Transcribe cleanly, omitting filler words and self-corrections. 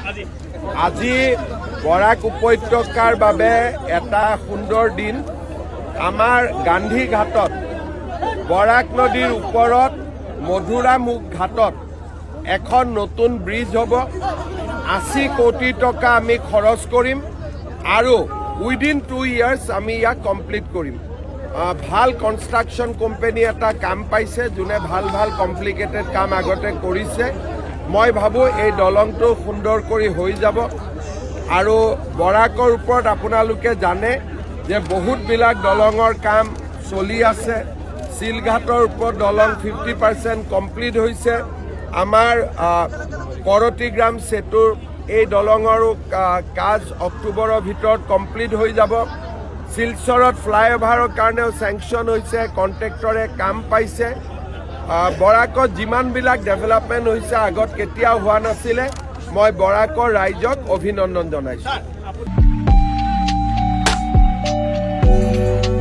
আজি বৰাক উপত্যকাৰ বাবে এটা সুন্দৰ দিন। আমাৰ গান্ধী ঘাটত বৰাক নদীৰ ওপৰত মধুৰামুখ ঘাটত এখন নতুন ব্ৰিজ হ'ব। 80 কোটি টকা আমি খৰচ কৰিম আৰু উইদিন 2 years আমি ইয়াক কমপ্লিট কৰিম। ভাল কনষ্ট্ৰাকশ্যন কোম্পানী এটা কাম পাইছে, যোনে ভাল ভাল কমপ্লিকেটেড কাম আগতে কৰিছে। মই ভাবোঁ এই দলংটো সুন্দৰ কৰি হৈ যাব। আৰু বৰাকৰ ওপৰত আপোনালোকে জানে যে বহুতবিলাক দলঙৰ কাম চলি আছে। চিলঘাটৰ ওপৰত দলং 50% কমপ্লিট হৈছে। আমাৰ কৰতিগ্ৰাম সেতুৰ এই দলঙৰো কাজ অক্টোবৰৰ ভিতৰত কমপ্লিট হৈ যাব। শিলচৰত ফ্লাইঅভাৰৰ কাৰণেও চেংচন হৈছে, কণ্ট্ৰেক্টৰে কাম পাইছে। বৰাকত যিমানবিলাক ডেভেলপমেণ্ট হৈছে আগত কেতিয়াও হোৱা নাছিলে। মই বৰাকৰ ৰাইজক অভিনন্দন জনাইছোঁ।